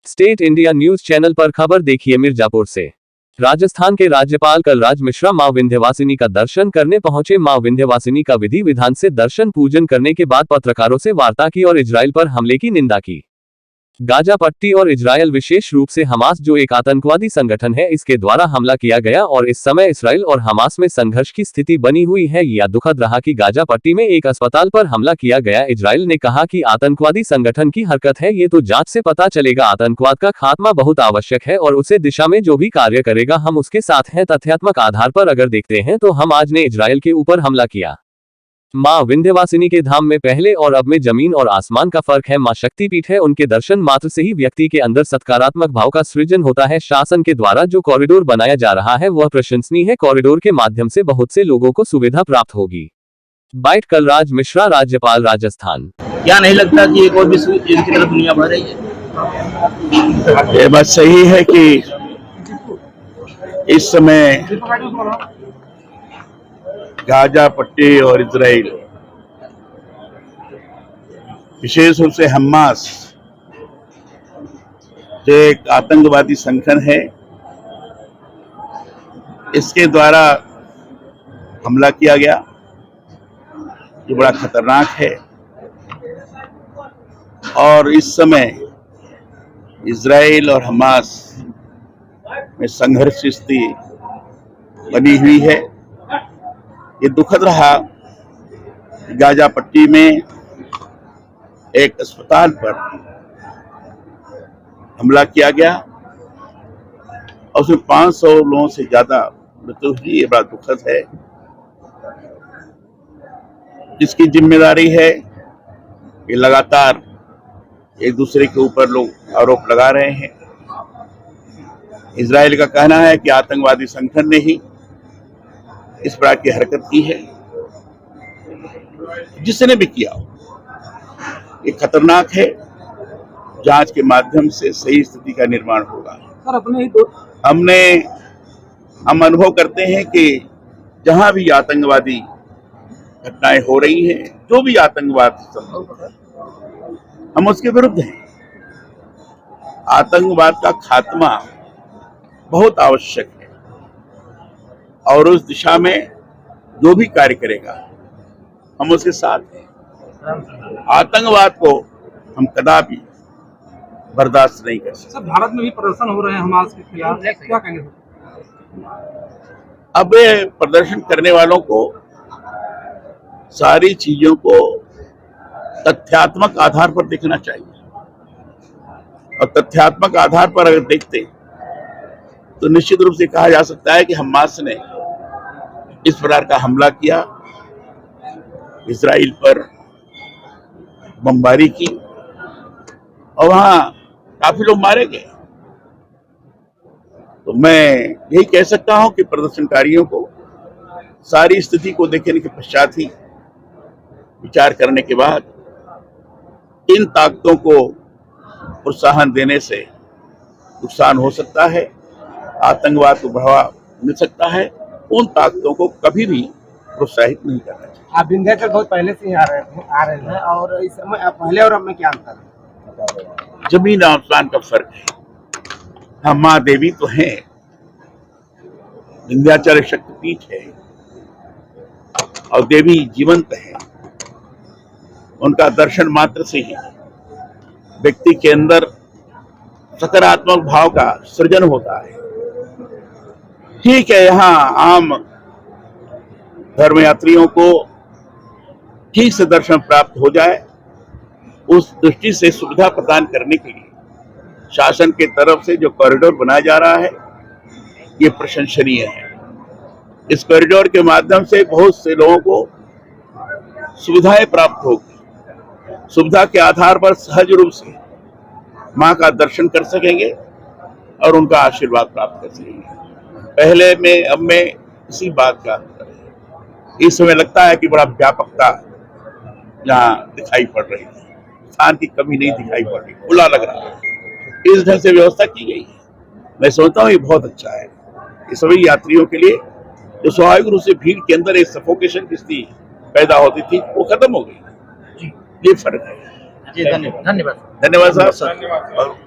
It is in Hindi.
स्टेट इंडिया न्यूज चैनल पर खबर देखिए मिर्जापुर से। राजस्थान के राज्यपाल कलराज मिश्रा मां विंध्यवासिनी का दर्शन करने पहुंचे। मां विंध्यवासिनी का विधि विधान से दर्शन पूजन करने के बाद पत्रकारों से वार्ता की और इजराइल पर हमले की निंदा की। गाजा पट्टी और इजराइल, विशेष रूप से हमास जो एक आतंकवादी संगठन है, इसके द्वारा हमला किया गया और इस समय इसराइल और हमास में संघर्ष की स्थिति बनी हुई है। यह दुखद रहा कि गाजा पट्टी में एक अस्पताल पर हमला किया गया। इजराइल ने कहा कि आतंकवादी संगठन की हरकत है, ये तो जांच से पता चलेगा। आतंकवाद का खात्मा बहुत आवश्यक है और उसे दिशा में जो भी कार्य करेगा हम उसके साथ हैं। तथ्यात्मक आधार पर अगर देखते हैं तो हम आज ने इजराइल के ऊपर हमला किया। मां विंध्यवासिनी के धाम में पहले और अब में जमीन और आसमान का फर्क है। मां शक्तिपीठ है, उनके दर्शन मात्र से ही व्यक्ति के अंदर सकारात्मक भाव का सृजन होता है। शासन के द्वारा जो कॉरिडोर बनाया जा रहा है वह प्रशंसनीय है। कॉरिडोर के माध्यम से बहुत से लोगों को सुविधा प्राप्त होगी। बाइट कलराज मिश्रा, राज्यपाल राजस्थान। क्या नहीं लगता कि एक और विश्व युद्ध की तरफ दुनिया बढ़ रही है? ये बात सही है कि इस समय गाजा पट्टी और इजराइल, विशेष रूप से हमास जो एक आतंकवादी संगठन है, इसके द्वारा हमला किया गया। ये बड़ा खतरनाक है और इस समय इजराइल और हमास में संघर्ष की स्थिति बनी हुई है। ये दुखद रहा गाजा पट्टी में एक अस्पताल पर हमला किया गया और उसमें 500 लोगों से ज्यादा मृत्यु हुई। ये बड़ा दुखद है। जिसकी जिम्मेदारी है ये लगातार एक दूसरे के ऊपर लोग आरोप लगा रहे हैं। इजराइल का कहना है कि आतंकवादी संगठन ने ही इस प्रकार की हरकत की है। जिसने भी किया ये खतरनाक है। जांच के माध्यम से सही स्थिति का निर्माण होगा। सर, हम अनुभव करते हैं कि जहां भी आतंकवादी घटनाएं हो रही हैं, जो भी आतंकवाद संभव है, हम उसके विरुद्ध हैं। आतंकवाद का खात्मा बहुत आवश्यक है और उस दिशा में जो भी कार्य करेगा हम उसके साथ हैं। आतंकवाद को हम कदापि बर्दाश्त नहीं कर सकते। भारत में भी प्रदर्शन हो रहे हैं हमास के खिलाफ, क्या कहेंगे? अब प्रदर्शन करने वालों को सारी चीजों को तथ्यात्मक आधार पर देखना चाहिए और तथ्यात्मक आधार पर अगर देखते तो निश्चित रूप से कहा जा सकता है कि हमास ने इस प्रकार का हमला किया, इजराइल पर बमबारी की और वहां काफी लोग मारे गए। तो मैं यही कह सकता हूं कि प्रदर्शनकारियों को सारी स्थिति को देखने के पश्चात ही विचार करने के बाद इन ताकतों को प्रोत्साहन देने से नुकसान हो सकता है, आतंकवाद को बढ़ावा मिल सकता है। उन ताकतों को कभी भी प्रोत्साहित नहीं करना चाहिए। आप विंध्याचल बहुत पहले से ही आ रहे हैं और इस समय पहले और अब में क्या अंतर है? जमीन आसमान का फर्क है। हम माँ देवी तो हैं, विंध्याचल शक्तिपीठ है और देवी जीवंत है। उनका दर्शन मात्र से ही व्यक्ति के अंदर सकारात्मक भाव का सृजन होता है। ठीक है, यहाँ आम धर्म यात्रियों को ठीक से दर्शन प्राप्त हो जाए, उस दृष्टि से सुविधा प्रदान करने के लिए शासन के तरफ से जो कॉरिडोर बनाया जा रहा है ये प्रशंसनीय है। इस कॉरिडोर के माध्यम से बहुत से लोगों को सुविधाएं प्राप्त होगी। सुविधा के आधार पर सहज रूप से मां का दर्शन कर सकेंगे और उनका आशीर्वाद प्राप्त कर सकेंगे। पहले में अब में इसी बात का अंतर है। इस समय लगता है कि बड़ा व्यापकता यहाँ दिखाई पड़ रही है, स्थान की कमी नहीं दिखाई पड़ रही, खुला लग रहा है। इस ढंग से व्यवस्था की गई है, मैं सोचता हूँ ये बहुत अच्छा है। ये सभी यात्रियों के लिए जो स्वाभाविक रूप से भीड़ के अंदर एक सफोकेशन की स्थिति पैदा होती थी वो खत्म हो गई। ये फर्क है। जी, धन्यवाद। धन्यवाद साहब।